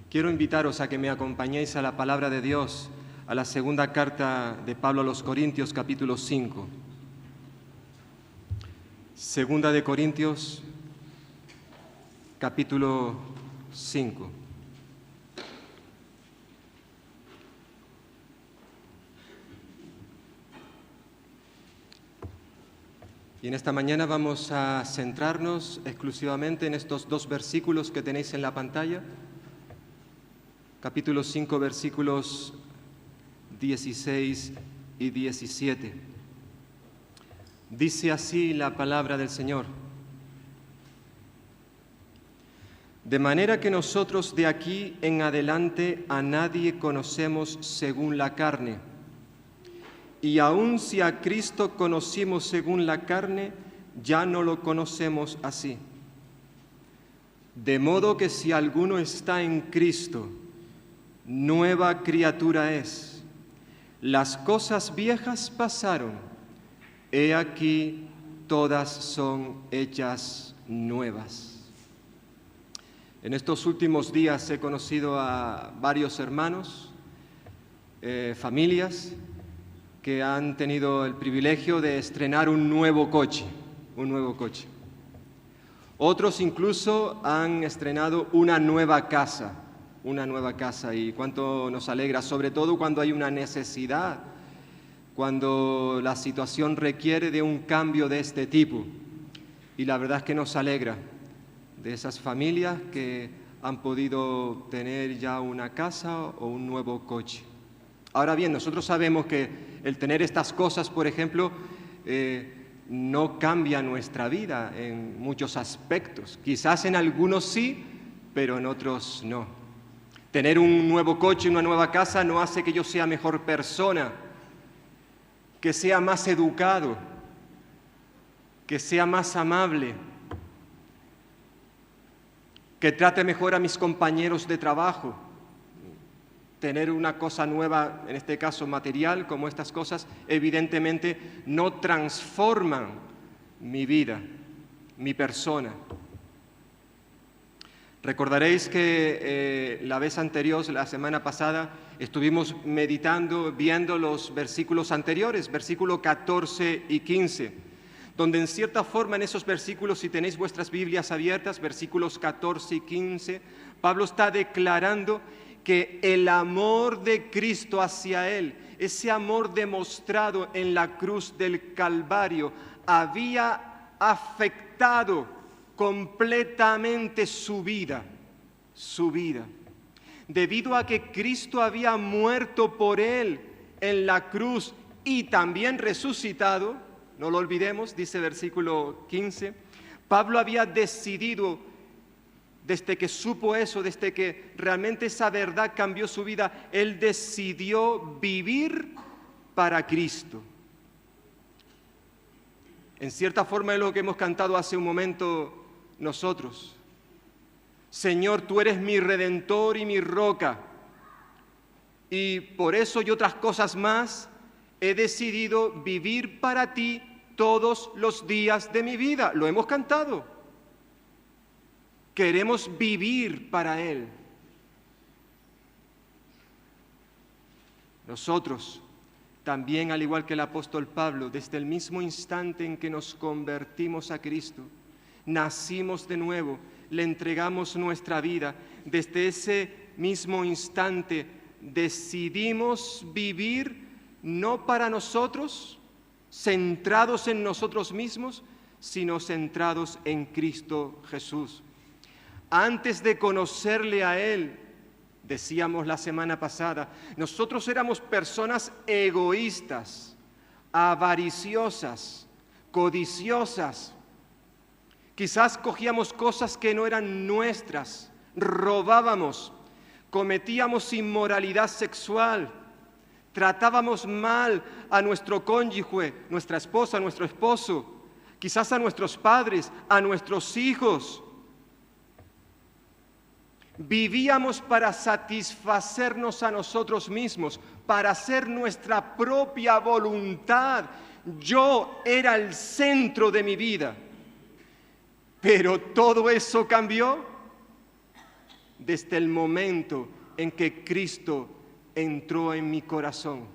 Quiero invitaros a que me acompañéis a la palabra de Dios, a la segunda carta de Pablo a los Corintios, capítulo 5. Segunda de Corintios, capítulo 5. Y en esta mañana vamos a centrarnos exclusivamente en estos dos versículos que tenéis en la pantalla. Capítulo 5, versículos 16 y 17. Dice así la palabra del Señor: de manera que nosotros de aquí en adelante a nadie conocemos según la carne, y aun si a Cristo conocimos según la carne, ya no lo conocemos así. De modo que si alguno está en Cristo, nueva criatura es. Las cosas viejas pasaron, he aquí todas son hechas nuevas. En estos últimos días he conocido a varios hermanos, familias que han tenido el privilegio de estrenar un nuevo coche. Otros incluso han estrenado una nueva casa, y cuánto nos alegra, sobre todo cuando hay una necesidad, cuando la situación requiere de un cambio de este tipo. Y la verdad es que nos alegra de esas familias que han podido tener ya una casa o un nuevo coche. Ahora bien, nosotros sabemos que el tener estas cosas, por ejemplo, no cambia nuestra vida en muchos aspectos. Quizás en algunos sí, pero en otros no. Tener un nuevo coche, una nueva casa, no hace que yo sea mejor persona, que sea más educado, que sea más amable, que trate mejor a mis compañeros de trabajo. Tener una cosa nueva, en este caso material, como estas cosas, evidentemente no transforman mi vida, mi persona. Recordaréis que la vez anterior, la semana pasada, estuvimos meditando, viendo los versículos anteriores, versículo 14 y 15, donde en cierta forma en esos versículos, si tenéis vuestras Biblias abiertas, versículos 14 y 15, Pablo está declarando que el amor de Cristo hacia él, ese amor demostrado en la cruz del Calvario, había afectado completamente su vida, debido a que Cristo había muerto por él en la cruz y también resucitado. No lo olvidemos, dice versículo 15, Pablo había decidido, desde que supo eso, desde que realmente esa verdad cambió su vida, él decidió vivir para Cristo. En cierta forma es lo que hemos cantado hace un momento nosotros. Señor, tú eres mi redentor y mi roca, y por eso y otras cosas más he decidido vivir para ti todos los días de mi vida. Lo hemos cantado. Queremos vivir para Él. Nosotros también, al igual que el apóstol Pablo, desde el mismo instante en que nos convertimos a Cristo, nacimos de nuevo, le entregamos nuestra vida, desde ese mismo instante decidimos vivir no para nosotros, centrados en nosotros mismos, sino centrados en Cristo Jesús. Antes de conocerle a Él, decíamos la semana pasada, nosotros éramos personas egoístas, avariciosas, codiciosas. Quizás cogíamos cosas que no eran nuestras, robábamos, cometíamos inmoralidad sexual, tratábamos mal a nuestro cónyuge, nuestra esposa, nuestro esposo, quizás a nuestros padres, a nuestros hijos. Vivíamos para satisfacernos a nosotros mismos, para hacer nuestra propia voluntad. Yo era el centro de mi vida. Pero todo eso cambió desde el momento en que Cristo entró en mi corazón.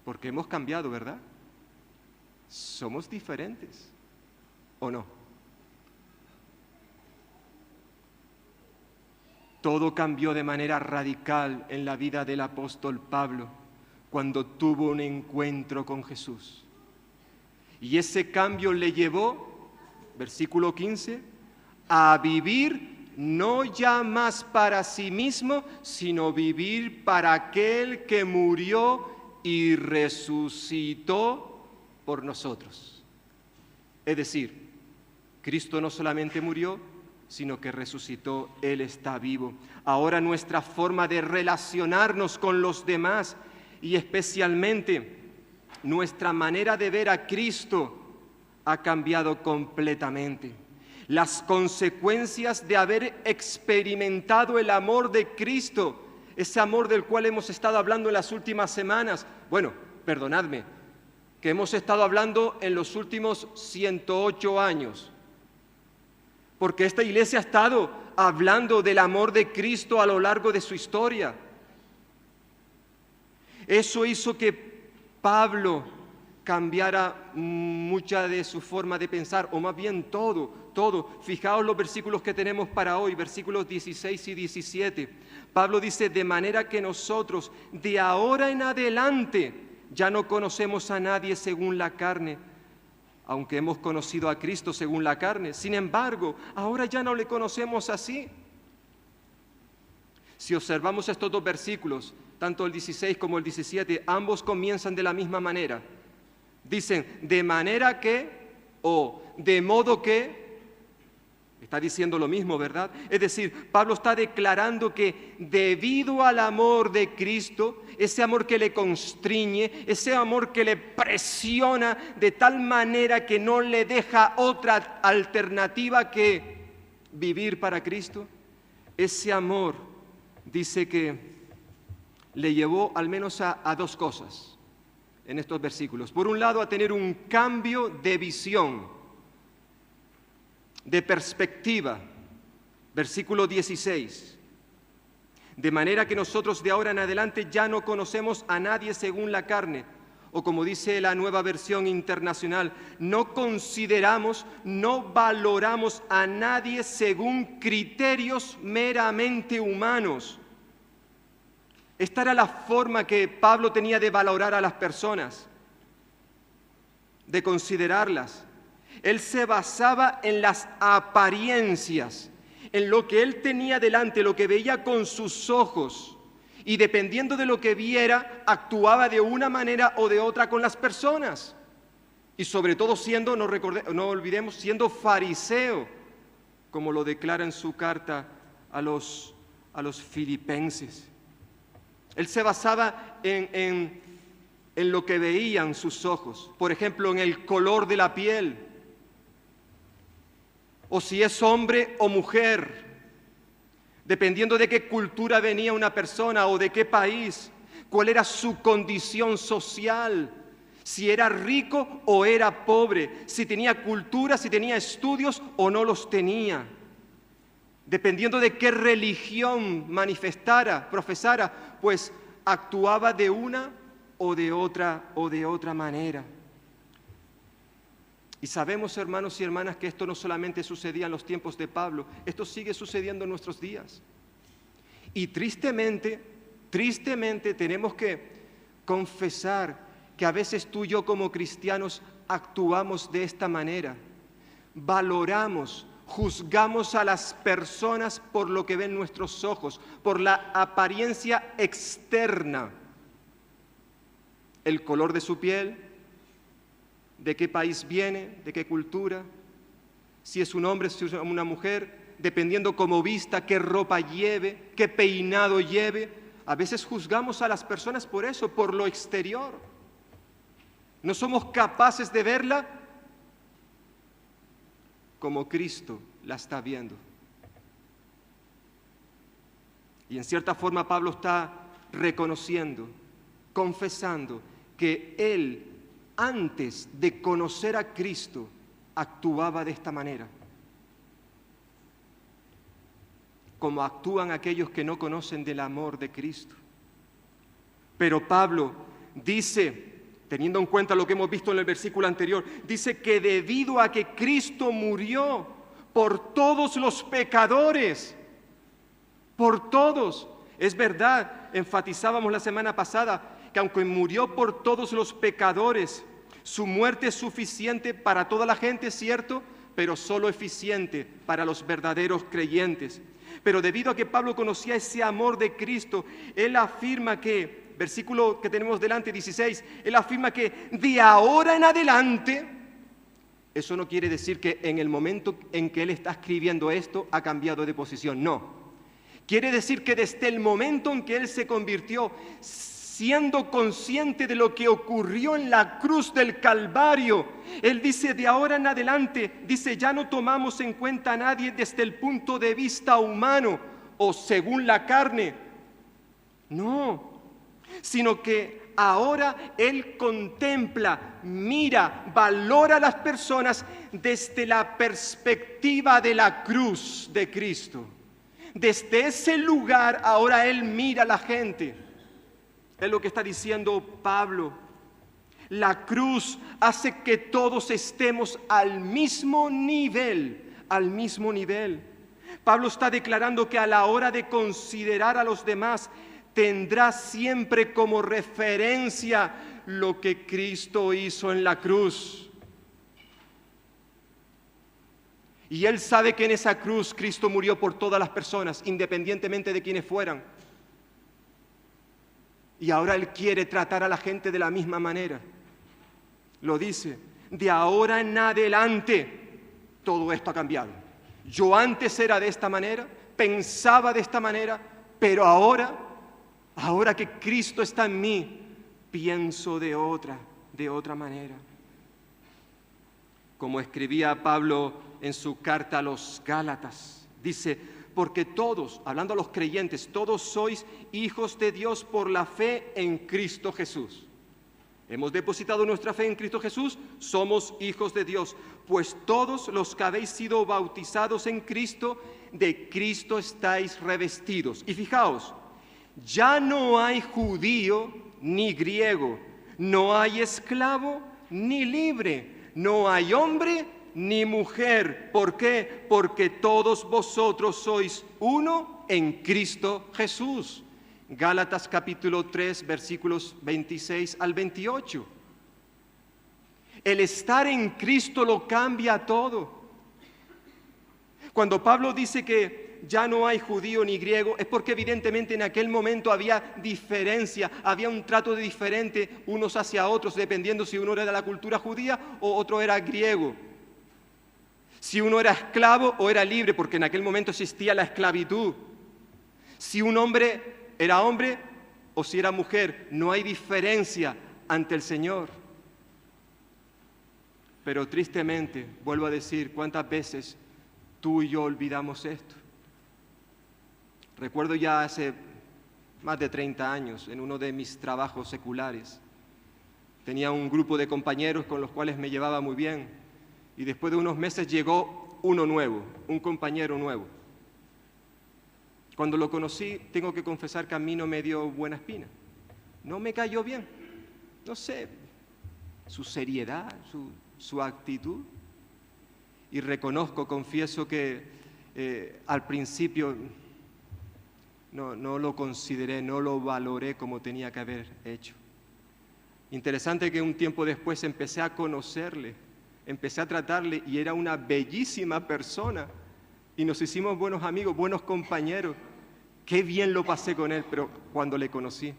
Porque hemos cambiado, ¿verdad? Somos diferentes, ¿o no? Todo cambió de manera radical en la vida del apóstol Pablo cuando tuvo un encuentro con Jesús. Y ese cambio le llevó, versículo 15, a vivir no ya más para sí mismo, sino vivir para aquel que murió y resucitó por nosotros. Es decir, Cristo no solamente murió, sino que resucitó, Él está vivo. Ahora nuestra forma de relacionarnos con los demás y especialmente nuestra manera de ver a Cristo ha cambiado completamente. Las consecuencias de haber experimentado el amor de Cristo, ese amor del cual hemos estado hablando en las últimas semanas, perdonadme, que hemos estado hablando en los últimos 108 años, porque esta iglesia ha estado hablando del amor de Cristo a lo largo de su historia. Eso hizo que Pablo cambiara mucha de su forma de pensar, o más bien todo. Fijaos los versículos que tenemos para hoy, versículos 16 y 17. Pablo dice, de manera que nosotros de ahora en adelante ya no conocemos a nadie según la carne, aunque hemos conocido a Cristo según la carne. Sin embargo, ahora ya no le conocemos así. Si observamos estos dos versículos, tanto el 16 como el 17, ambos comienzan de la misma manera. Dicen, de manera que, o de modo que, está diciendo lo mismo, ¿verdad? Es decir, Pablo está declarando que debido al amor de Cristo, ese amor que le constriñe, ese amor que le presiona de tal manera que no le deja otra alternativa que vivir para Cristo, ese amor dice que le llevó al menos a dos cosas en estos versículos. Por un lado, a tener un cambio de visión, de perspectiva. Versículo 16. De manera que nosotros de ahora en adelante ya no conocemos a nadie según la carne. O como dice la Nueva Versión Internacional, no consideramos, no valoramos a nadie según criterios meramente humanos. Esta era la forma que Pablo tenía de valorar a las personas, de considerarlas. Él se basaba en las apariencias, en lo que él tenía delante, lo que veía con sus ojos, y dependiendo de lo que viera, actuaba de una manera o de otra con las personas. Y sobre todo siendo, no olvidemos, siendo fariseo, como lo declara en su carta a los filipenses. Él se basaba en lo que veían sus ojos, por ejemplo, en el color de la piel, o si es hombre o mujer, dependiendo de qué cultura venía una persona o de qué país, cuál era su condición social, si era rico o era pobre, si tenía cultura, si tenía estudios o no los tenía. Dependiendo de qué religión profesara, pues actuaba de una o de otra manera. Y sabemos, hermanos y hermanas, que esto no solamente sucedía en los tiempos de Pablo, esto sigue sucediendo en nuestros días. Y tristemente tenemos que confesar que a veces tú y yo como cristianos actuamos de esta manera. Valoramos, juzgamos a las personas por lo que ven nuestros ojos, por la apariencia externa, el color de su piel, de qué país viene, de qué cultura, si es un hombre, si es una mujer, dependiendo cómo vista, qué ropa lleve, qué peinado lleve. A veces juzgamos a las personas por eso, por lo exterior. No somos capaces de verla como Cristo la está viendo. Y en cierta forma Pablo está reconociendo, confesando que él, antes de conocer a Cristo, actuaba de esta manera. como actúan aquellos que no conocen del amor de Cristo. Pero Pablo dice, teniendo en cuenta lo que hemos visto en el versículo anterior, dice que debido a que Cristo murió por todos los pecadores, por todos, es verdad, enfatizábamos la semana pasada, que aunque murió por todos los pecadores, su muerte es suficiente para toda la gente, ¿cierto? Pero solo eficiente para los verdaderos creyentes. Pero debido a que Pablo conocía ese amor de Cristo, él afirma que, versículo que tenemos delante, 16, él afirma que de ahora en adelante, eso no quiere decir que en el momento en que él está escribiendo esto ha cambiado de posición, no. Quiere decir que desde el momento en que él se convirtió, siendo consciente de lo que ocurrió en la cruz del Calvario, él dice, de ahora en adelante, dice, ya no tomamos en cuenta a nadie desde el punto de vista humano o según la carne. No, sino que ahora él contempla, mira, valora a las personas desde la perspectiva de la cruz de Cristo. Desde ese lugar ahora él mira a la gente. Es lo que está diciendo Pablo. La cruz hace que todos estemos al mismo nivel, al mismo nivel. Pablo está declarando que a la hora de considerar a los demás, tendrá siempre como referencia lo que Cristo hizo en la cruz. Y él sabe que en esa cruz Cristo murió por todas las personas, independientemente de quienes fueran. Y ahora él quiere tratar a la gente de la misma manera. Lo dice, de ahora en adelante todo esto ha cambiado. Yo antes era de esta manera, pensaba de esta manera, pero ahora que Cristo está en mí, pienso de otra manera. Como escribía Pablo en su carta a los Gálatas, dice, porque todos, hablando a los creyentes, todos sois hijos de Dios por la fe en Cristo Jesús. Hemos depositado nuestra fe en Cristo Jesús, somos hijos de Dios, pues todos los que habéis sido bautizados en Cristo, de Cristo estáis revestidos. Y fijaos, ya no hay judío ni griego, no hay esclavo ni libre, no hay hombre ni mujer. ¿Por qué? Porque todos vosotros sois uno en Cristo Jesús. Gálatas capítulo 3, versículos 26 al 28. El estar en Cristo lo cambia todo. Cuando Pablo dice que ya no hay judío ni griego, es porque evidentemente en aquel momento había diferencia, había un trato diferente unos hacia otros, dependiendo si uno era de la cultura judía o otro era griego. Si uno era esclavo o era libre, porque en aquel momento existía la esclavitud. Si un hombre era hombre o si era mujer, no hay diferencia ante el Señor. Pero tristemente, vuelvo a decir, ¿cuántas veces tú y yo olvidamos esto? Recuerdo ya hace más de 30 años, en uno de mis trabajos seculares, tenía un grupo de compañeros con los cuales me llevaba muy bien. Y después de unos meses llegó uno nuevo, un compañero nuevo. Cuando lo conocí, tengo que confesar que a mí no me dio buena espina. No me cayó bien. No sé, su seriedad, su actitud. Y reconozco, confieso que al principio no lo consideré, no lo valoré como tenía que haber hecho. Interesante que un tiempo después empecé a conocerle, empecé a tratarle y era una bellísima persona y nos hicimos buenos amigos, buenos compañeros. Qué bien lo pasé con él, pero cuando le conocí.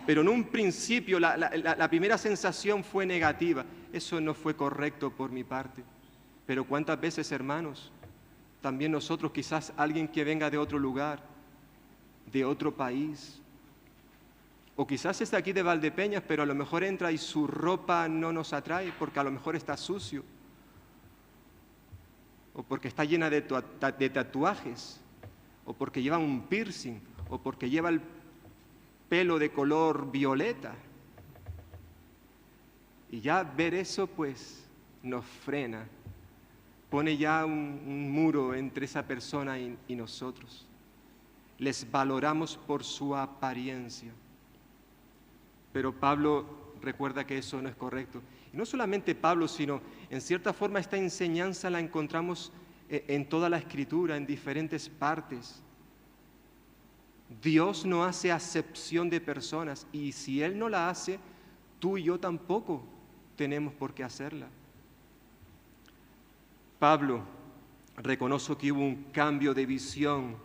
Pero en un principio la primera sensación fue negativa. Eso no fue correcto por mi parte. Pero cuántas veces, hermanos, también nosotros, quizás alguien que venga de otro lugar, de otro país, o quizás está aquí de Valdepeñas, pero a lo mejor entra y su ropa no nos atrae porque a lo mejor está sucio, o porque está llena de tatuajes, o porque lleva un piercing, o porque lleva el pelo de color violeta. Y ya ver eso pues nos frena, pone ya un muro entre esa persona y nosotros. les valoramos por su apariencia. Pero Pablo recuerda que eso no es correcto. Y no solamente Pablo, sino en cierta forma esta enseñanza la encontramos en toda la Escritura, en diferentes partes. Dios no hace acepción de personas, y si Él no la hace, tú y yo tampoco tenemos por qué hacerla. Pablo reconoce que hubo un cambio de visión.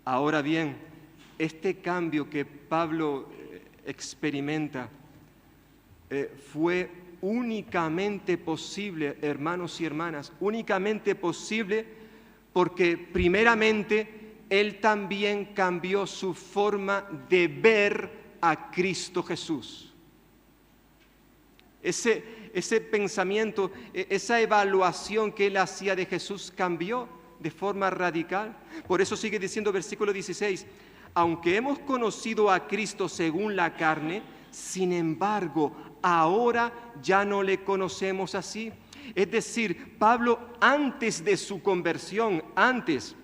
Ahora bien, este cambio que Pablo experimenta fue únicamente posible, hermanos y hermanas, únicamente posible porque primeramente él también cambió su forma de ver a Cristo Jesús. Ese pensamiento, esa evaluación que él hacía de Jesús cambió de forma radical. Por eso sigue diciendo versículo 16, aunque hemos conocido a Cristo según la carne, sin embargo, ahora ya no le conocemos así. Es decir, Pablo antes de su conversión, antes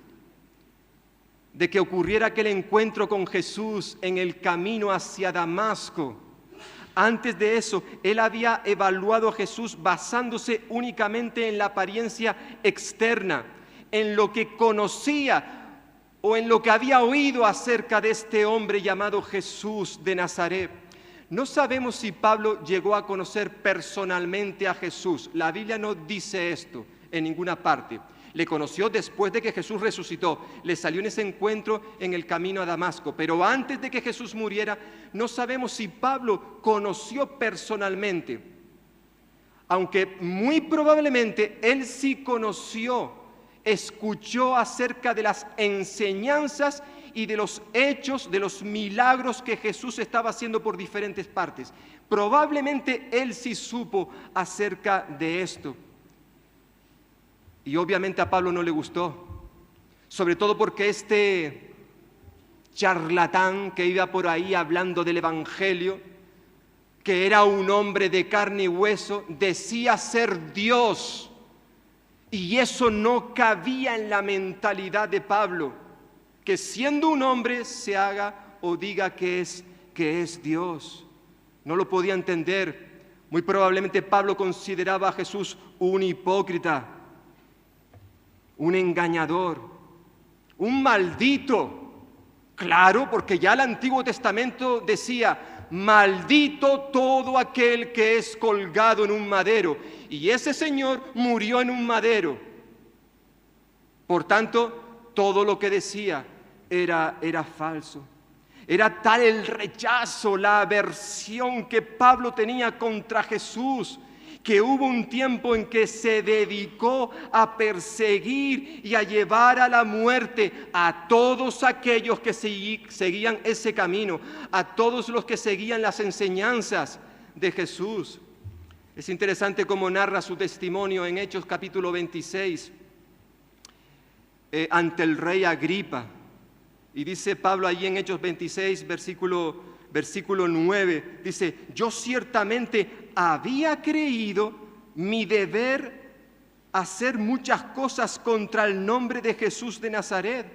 de que ocurriera aquel encuentro con Jesús en el camino hacia Damasco, antes de eso, él había evaluado a Jesús basándose únicamente en la apariencia externa, en lo que conocía o en lo que había oído acerca de este hombre llamado Jesús de Nazaret. No sabemos si Pablo llegó a conocer personalmente a Jesús. La Biblia no dice esto en ninguna parte. Le conoció después de que Jesús resucitó, le salió en ese encuentro en el camino a Damasco, pero antes de que Jesús muriera, no sabemos si Pablo conoció personalmente, aunque muy probablemente él sí conoció, escuchó acerca de las enseñanzas y de los hechos, de los milagros que Jesús estaba haciendo por diferentes partes. Probablemente él sí supo acerca de esto. Y obviamente a Pablo no le gustó, sobre todo porque este charlatán que iba por ahí hablando del Evangelio, que era un hombre de carne y hueso, decía ser Dios, y eso no cabía en la mentalidad de Pablo, que siendo un hombre se haga o diga que es Dios. No lo podía entender. Muy probablemente Pablo consideraba a Jesús un hipócrita, un engañador, un maldito. Claro, porque ya el Antiguo Testamento decía, maldito todo aquel que es colgado en un madero. Y ese Señor murió en un madero. Por tanto, todo lo que decía era falso. Era tal el rechazo, la aversión que Pablo tenía contra Jesús, que hubo un tiempo en que se dedicó a perseguir y a llevar a la muerte a todos aquellos que seguían ese camino, a todos los que seguían las enseñanzas de Jesús. Es interesante cómo narra su testimonio en Hechos capítulo 26 ante el rey Agripa. Y dice Pablo allí en Hechos 26, versículo 9, dice, yo ciertamente había creído mi deber hacer muchas cosas contra el nombre de Jesús de Nazaret,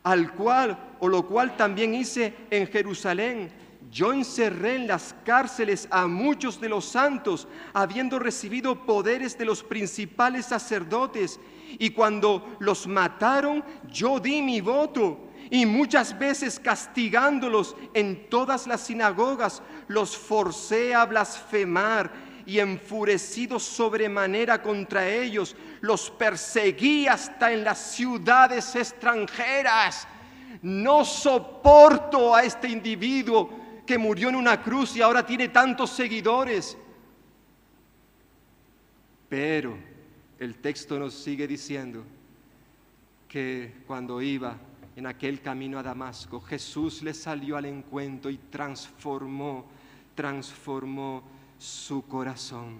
lo cual también hice en Jerusalén. Yo encerré en las cárceles a muchos de los santos, habiendo recibido poderes de los principales sacerdotes, y cuando los mataron, yo di mi voto. Y muchas veces castigándolos en todas las sinagogas, los forcé a blasfemar, y enfurecido sobremanera contra ellos, los perseguí hasta en las ciudades extranjeras. No soporto a este individuo que murió en una cruz y ahora tiene tantos seguidores. Pero el texto nos sigue diciendo que cuando iba en aquel camino a Damasco, Jesús le salió al encuentro y transformó su corazón.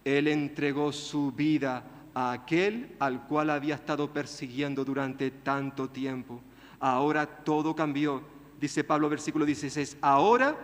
Él entregó su vida a aquel al cual había estado persiguiendo durante tanto tiempo. Ahora todo cambió, dice Pablo, versículo 16, ahora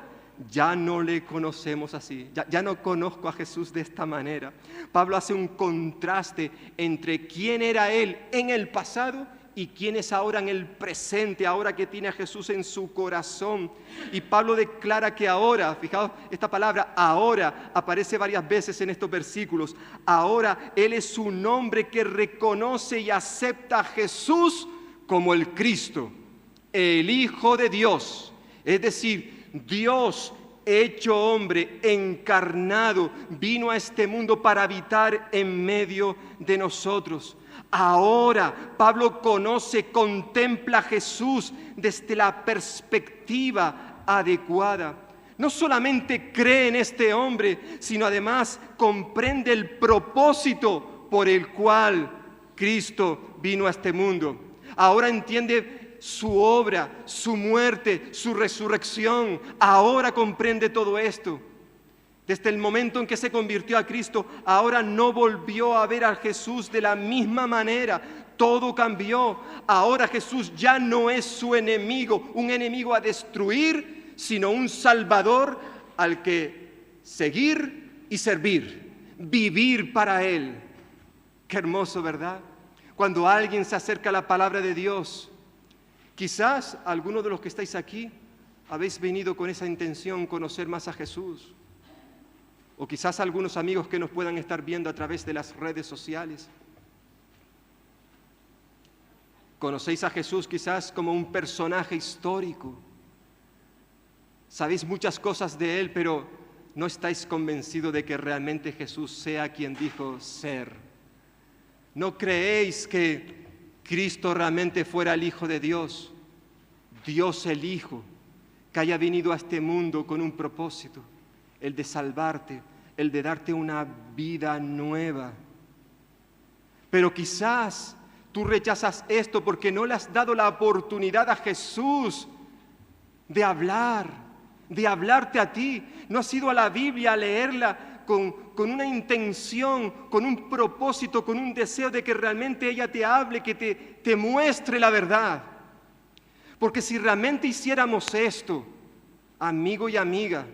ya no le conocemos así, ya no conozco a Jesús de esta manera. Pablo hace un contraste entre quién era él en el pasado y quién es ahora en el presente, ahora que tiene a Jesús en su corazón. Y Pablo declara que ahora, fijaos, esta palabra ahora aparece varias veces en estos versículos. Ahora Él es un hombre que reconoce y acepta a Jesús como el Cristo, el Hijo de Dios. Es decir, Dios hecho hombre, encarnado, vino a este mundo para habitar en medio de nosotros. Ahora Pablo contempla a Jesús desde la perspectiva adecuada. No solamente cree en este hombre, sino además comprende el propósito por el cual Cristo vino a este mundo. Ahora entiende su obra, su muerte, su resurrección. Ahora comprende todo esto. Desde el momento en que se convirtió a Cristo, ahora no volvió a ver a Jesús de la misma manera. Todo cambió. Ahora Jesús ya no es su enemigo, un enemigo a destruir, sino un Salvador al que seguir y servir, vivir para Él. Qué hermoso, ¿verdad? Cuando alguien se acerca a la palabra de Dios, quizás algunos de los que estáis aquí habéis venido con esa intención, conocer más a Jesús. O quizás algunos amigos que nos puedan estar viendo a través de las redes sociales. Conocéis a Jesús quizás como un personaje histórico. Sabéis muchas cosas de Él, pero no estáis convencidos de que realmente Jesús sea quien dijo ser. No creéis que Cristo realmente fuera el Hijo de Dios, Dios el Hijo, que haya venido a este mundo con un propósito, el de salvarte, el de darte una vida nueva. Pero quizás tú rechazas esto porque no le has dado la oportunidad a Jesús de hablarte a ti. No has ido a la Biblia a leerla con una intención, con un propósito, con un deseo de que realmente ella te hable, que te muestre la verdad. Porque si realmente hiciéramos esto, amigo y amiga,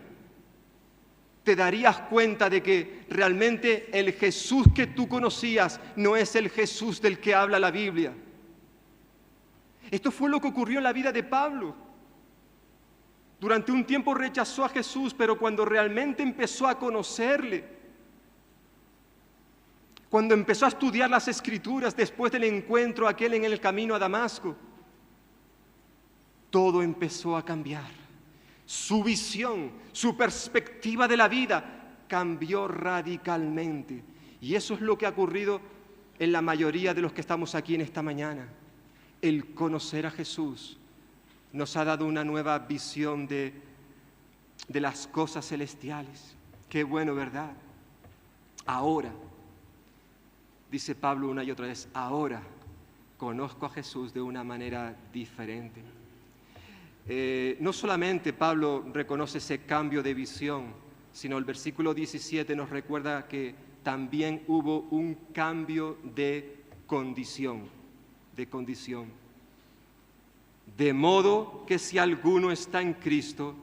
te darías cuenta de que realmente el Jesús que tú conocías no es el Jesús del que habla la Biblia. Esto fue lo que ocurrió en la vida de Pablo. Durante un tiempo rechazó a Jesús, pero cuando realmente empezó a conocerle, cuando empezó a estudiar las Escrituras después del encuentro aquel en el camino a Damasco, todo empezó a cambiar. Su visión, su perspectiva de la vida cambió radicalmente. Y eso es lo que ha ocurrido en la mayoría de los que estamos aquí en esta mañana. El conocer a Jesús nos ha dado una nueva visión de las cosas celestiales. Qué bueno, ¿verdad? Ahora, dice Pablo una y otra vez, ahora conozco a Jesús de una manera diferente. No solamente Pablo reconoce ese cambio de visión, sino el versículo 17 nos recuerda que también hubo un cambio de condición. De modo que si alguno está en Cristo,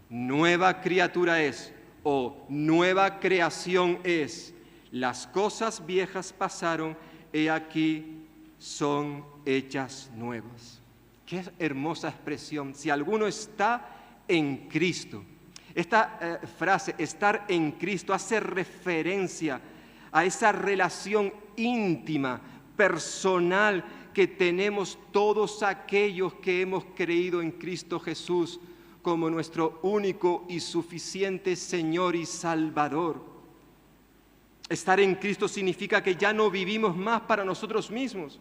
nueva criatura es, o nueva creación es. Las cosas viejas pasaron, he aquí son hechas nuevas. Qué hermosa expresión. Si alguno está en Cristo. Esta frase, estar en Cristo, hace referencia a esa relación íntima, personal que tenemos todos aquellos que hemos creído en Cristo Jesús como nuestro único y suficiente Señor y Salvador. Estar en Cristo significa que ya no vivimos más para nosotros mismos,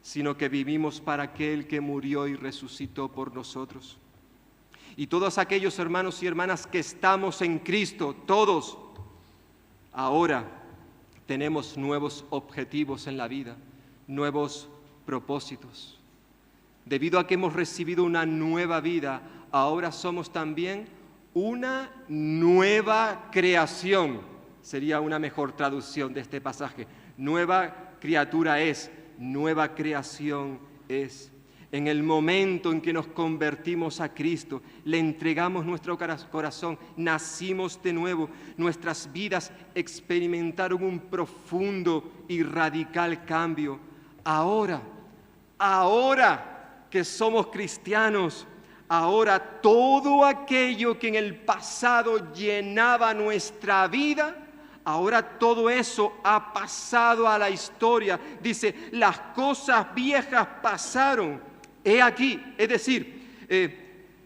sino que vivimos para aquel que murió y resucitó por nosotros. Y todos aquellos hermanos y hermanas que estamos en Cristo, todos, ahora tenemos nuevos objetivos en la vida, nuevos propósitos. Debido a que hemos recibido una nueva vida, ahora somos también una nueva creación. Sería una mejor traducción de este pasaje. Nueva criatura es. Nueva creación es. En el momento en que nos convertimos a Cristo, le entregamos nuestro corazón, nacimos de nuevo, nuestras vidas experimentaron un profundo y radical cambio. Ahora ahora que somos cristianos, ahora todo aquello que en el pasado llenaba nuestra vida, ahora todo eso ha pasado a la historia. Dice, las cosas viejas pasaron. He aquí, es decir,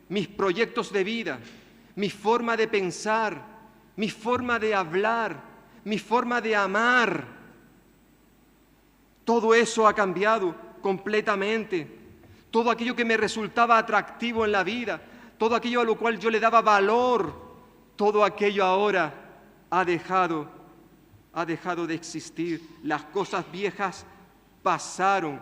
mis proyectos de vida, mi forma de pensar, mi forma de hablar, mi forma de amar, todo eso ha cambiado completamente. Todo aquello que me resultaba atractivo en la vida, todo aquello a lo cual yo le daba valor, todo aquello ahora ha dejado de existir. Las cosas viejas pasaron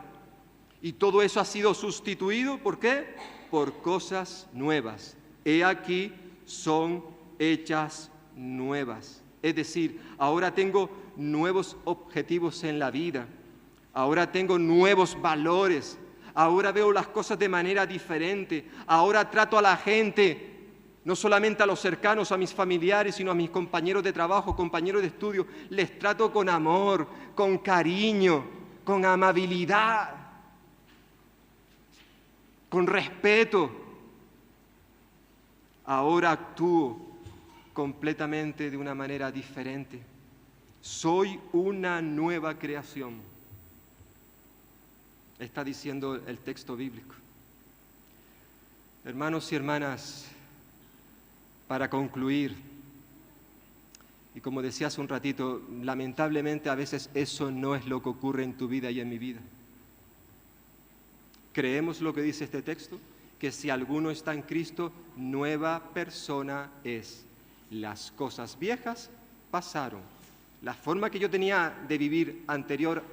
y todo eso ha sido sustituido, ¿por qué? Por cosas nuevas. He aquí, son hechas nuevas. Es decir, ahora tengo nuevos objetivos en la vida, ahora tengo nuevos valores. Ahora veo las cosas de manera diferente. Ahora trato a la gente, no solamente a los cercanos, a mis familiares, sino a mis compañeros de trabajo, compañeros de estudio. Les trato con amor, con cariño, con amabilidad, con respeto. Ahora actúo completamente de una manera diferente. Soy una nueva creación. Está diciendo el texto bíblico. Hermanos y hermanas, para concluir, y como decía hace un ratito, lamentablemente a veces eso no es lo que ocurre en tu vida y en mi vida. Creemos lo que dice este texto, que si alguno está en Cristo, nueva persona es. Las cosas viejas pasaron. La forma que yo tenía de vivir anterior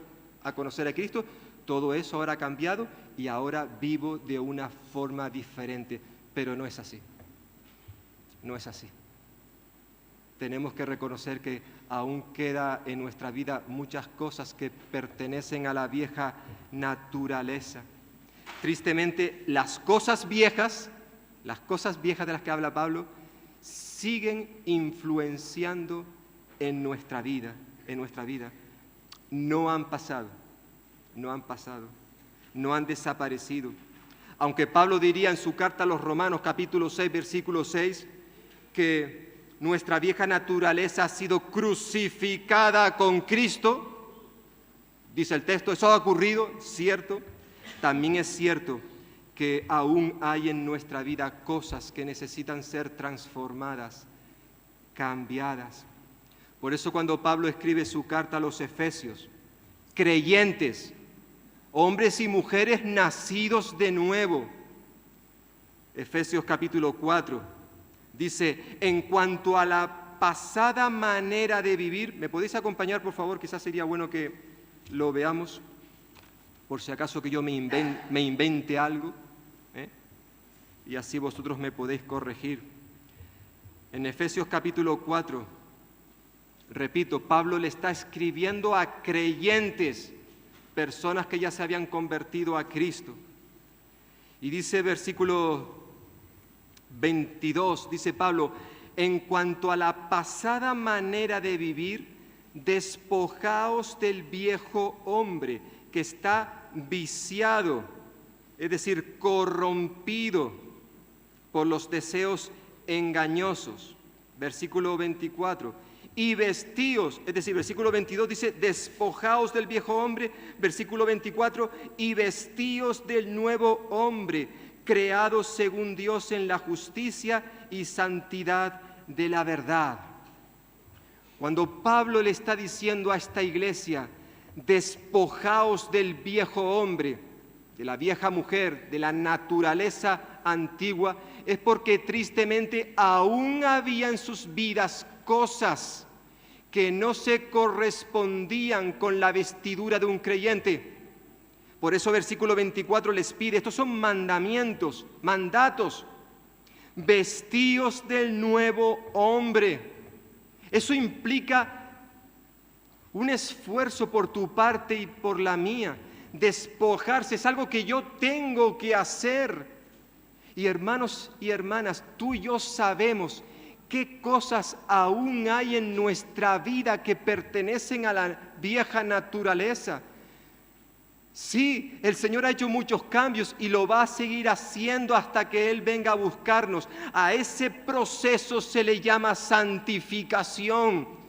a conocer a Cristo, todo eso ahora ha cambiado y ahora vivo de una forma diferente, pero no es así. No es así. Tenemos que reconocer que aún queda en nuestra vida muchas cosas que pertenecen a la vieja naturaleza. Tristemente, las cosas viejas de las que habla Pablo, siguen influenciando en nuestra vida. No han pasado. No han desaparecido. Aunque Pablo diría en su carta a los Romanos, capítulo 6, versículo 6, que nuestra vieja naturaleza ha sido crucificada con Cristo, dice el texto, eso ha ocurrido, cierto. También es cierto que aún hay en nuestra vida cosas que necesitan ser transformadas, cambiadas. Por eso cuando Pablo escribe su carta a los Efesios, creyentes, hombres y mujeres nacidos de nuevo. Efesios capítulo 4 dice, en cuanto a la pasada manera de vivir, ¿me podéis acompañar por favor? Quizás sería bueno que lo veamos, por si acaso que yo me invente algo, y así vosotros me podéis corregir. En Efesios capítulo 4, repito, Pablo le está escribiendo a creyentes, personas que ya se habían convertido a Cristo. Y dice versículo 22, dice Pablo, en cuanto a la pasada manera de vivir, despojaos del viejo hombre que está viciado, es decir, corrompido por los deseos engañosos. Versículo 24. Y vestíos, es decir, versículo 22 dice, despojaos del viejo hombre, versículo 24, y vestíos del nuevo hombre, creado según Dios en la justicia y santidad de la verdad. Cuando Pablo le está diciendo a esta iglesia, despojaos del viejo hombre, de la vieja mujer, de la naturaleza antigua, es porque tristemente aún había en sus vidas cosas que no se correspondían con la vestidura de un creyente. Por eso versículo 24 les pide, estos son mandamientos, mandatos, vestíos del nuevo hombre. Eso implica un esfuerzo por tu parte y por la mía. Despojarse es algo que yo tengo que hacer. Y hermanos y hermanas, tú y yo sabemos qué cosas aún hay en nuestra vida que pertenecen a la vieja naturaleza. Sí, el Señor ha hecho muchos cambios y lo va a seguir haciendo hasta que Él venga a buscarnos. A ese proceso se le llama santificación.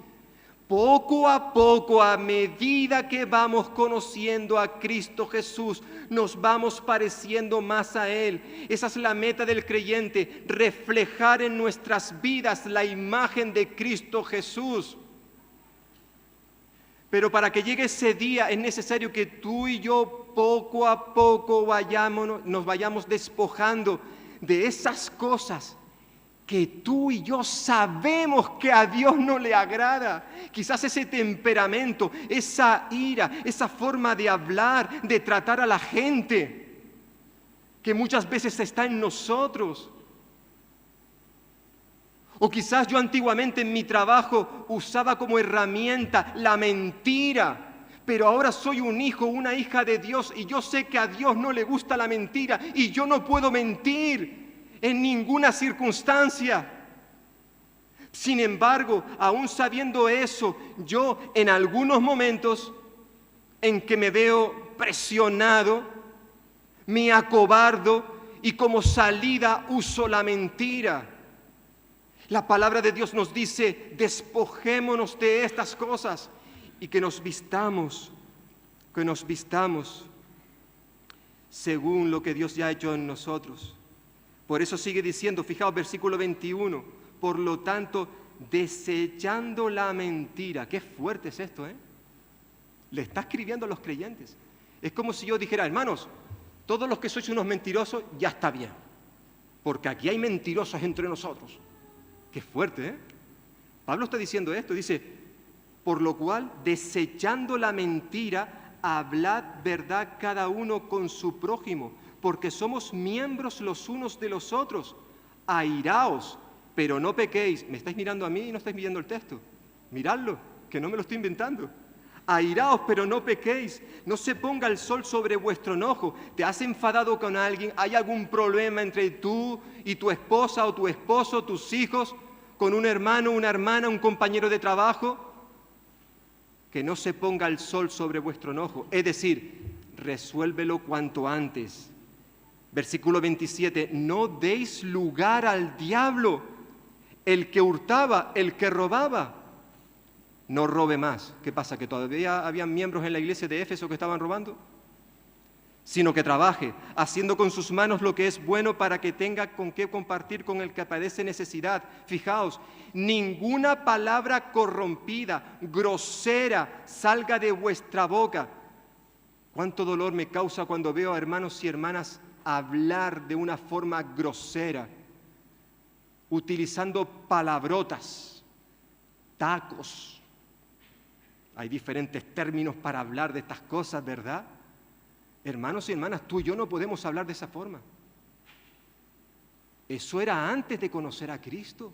Poco a poco, a medida que vamos conociendo a Cristo Jesús, nos vamos pareciendo más a Él. Esa es la meta del creyente, reflejar en nuestras vidas la imagen de Cristo Jesús. Pero para que llegue ese día es necesario que tú y yo poco a poco nos vayamos despojando de esas cosas que tú y yo sabemos que a Dios no le agrada. Quizás ese temperamento, esa ira, esa forma de hablar, de tratar a la gente, que muchas veces está en nosotros. O quizás yo antiguamente en mi trabajo usaba como herramienta la mentira, pero ahora soy un hijo, una hija de Dios y yo sé que a Dios no le gusta la mentira y yo no puedo mentir en ninguna circunstancia. Sin embargo, aún sabiendo eso, yo en algunos momentos en que me veo presionado, me acobardo y como salida uso la mentira. La palabra de Dios nos dice, despojémonos de estas cosas y que nos vistamos según lo que Dios ya ha hecho en nosotros. Por eso sigue diciendo, fijaos, versículo 21, por lo tanto, desechando la mentira. Qué fuerte es esto, ¿eh? Le está escribiendo a los creyentes. Es como si yo dijera, hermanos, todos los que sois unos mentirosos, ya está bien, porque aquí hay mentirosos entre nosotros. Qué fuerte, ¿eh? Pablo está diciendo esto, dice, por lo cual, desechando la mentira, hablad verdad cada uno con su prójimo, porque somos miembros los unos de los otros. Airaos, pero no pequéis. ¿Me estáis mirando a mí y no estáis viendo el texto? Miradlo, que no me lo estoy inventando. Airaos, pero no pequéis. No se ponga el sol sobre vuestro enojo. ¿Te has enfadado con alguien? ¿Hay algún problema entre tú y tu esposa o tu esposo, tus hijos, con un hermano, una hermana, un compañero de trabajo? Que no se ponga el sol sobre vuestro enojo. Es decir, resuélvelo cuanto antes. Versículo 27, no deis lugar al diablo. El que hurtaba, el que robaba, no robe más. ¿Qué pasa? ¿Que todavía habían miembros en la iglesia de Éfeso que estaban robando? Sino que trabaje, haciendo con sus manos lo que es bueno para que tenga con qué compartir con el que padece necesidad. Fijaos, ninguna palabra corrompida, grosera, salga de vuestra boca. Cuánto dolor me causa cuando veo a hermanos y hermanas hablar de una forma grosera, utilizando palabrotas, tacos. Hay diferentes términos para hablar de estas cosas, ¿verdad? Hermanos y hermanas, tú y yo no podemos hablar de esa forma. Eso era antes de conocer a Cristo.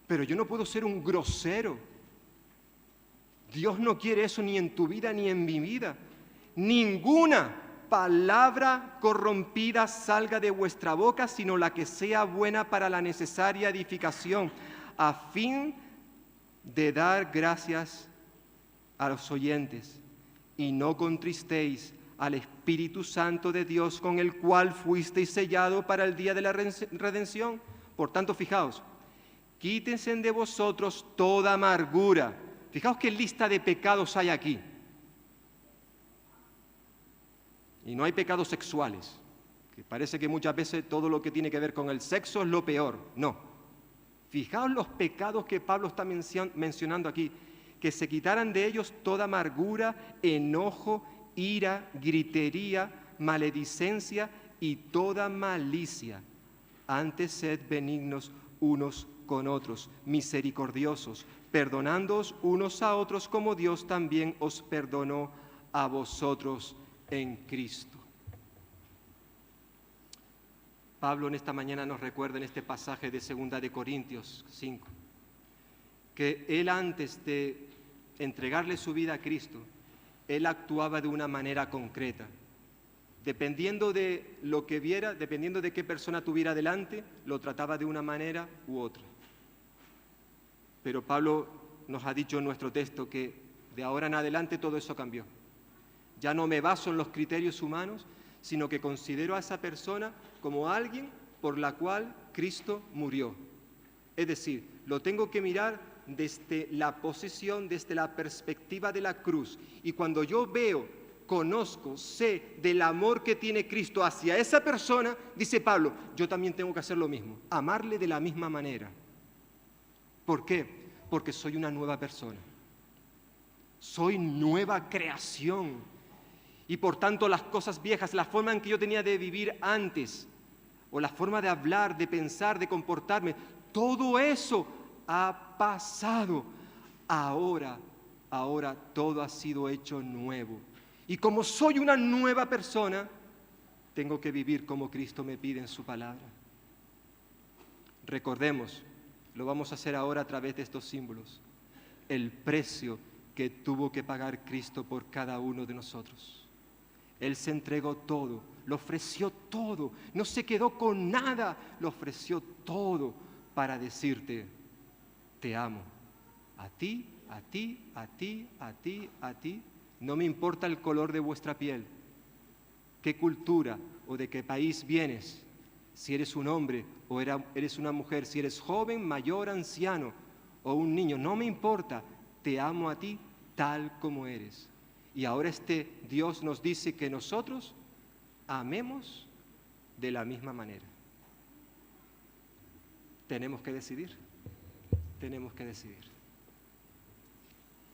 Pero yo no puedo ser un grosero. Dios no quiere eso ni en tu vida ni en mi vida. Ninguna palabra corrompida salga de vuestra boca, sino la que sea buena para la necesaria edificación, a fin de dar gracias a los oyentes, y no contristéis al Espíritu Santo de Dios, con el cual fuisteis sellados para el día de la redención. Por tanto, fijaos, quítense de vosotros toda amargura. Fijaos qué lista de pecados hay aquí. Y no hay pecados sexuales, que parece que muchas veces todo lo que tiene que ver con el sexo es lo peor. No. Fijaos los pecados que Pablo está mencionando aquí, que se quitaran de ellos toda amargura, enojo, ira, gritería, maledicencia y toda malicia. Antes sed benignos unos con otros, misericordiosos, perdonándoos unos a otros como Dios también os perdonó a vosotros en Cristo. Pablo en esta mañana nos recuerda en este pasaje de 2 de Corintios 5 que él, antes de entregarle su vida a Cristo, él actuaba de una manera concreta. Dependiendo de lo que viera, dependiendo de qué persona tuviera delante, lo trataba de una manera u otra. Pero Pablo nos ha dicho en nuestro texto que de ahora en adelante todo eso cambió. Ya no me baso en los criterios humanos, sino que considero a esa persona como alguien por la cual Cristo murió. Es decir, lo tengo que mirar desde la posición, desde la perspectiva de la cruz. Y cuando yo veo, conozco, sé del amor que tiene Cristo hacia esa persona, dice Pablo, yo también tengo que hacer lo mismo, amarle de la misma manera. ¿Por qué? Porque soy una nueva persona. Soy nueva creación. Y por tanto las cosas viejas, la forma en que yo tenía de vivir antes, o la forma de hablar, de pensar, de comportarme, todo eso ha pasado. Ahora todo ha sido hecho nuevo. Y como soy una nueva persona, tengo que vivir como Cristo me pide en su palabra. Recordemos, lo vamos a hacer ahora a través de estos símbolos, el precio que tuvo que pagar Cristo por cada uno de nosotros. Él se entregó todo, lo ofreció todo, no se quedó con nada, lo ofreció todo para decirte, te amo, a ti, a ti, a ti, a ti, a ti. No me importa el color de vuestra piel, qué cultura o de qué país vienes, si eres un hombre o eres una mujer, si eres joven, mayor, anciano o un niño, no me importa, te amo a ti tal como eres. Y ahora Dios nos dice que nosotros amemos de la misma manera. Tenemos que decidir.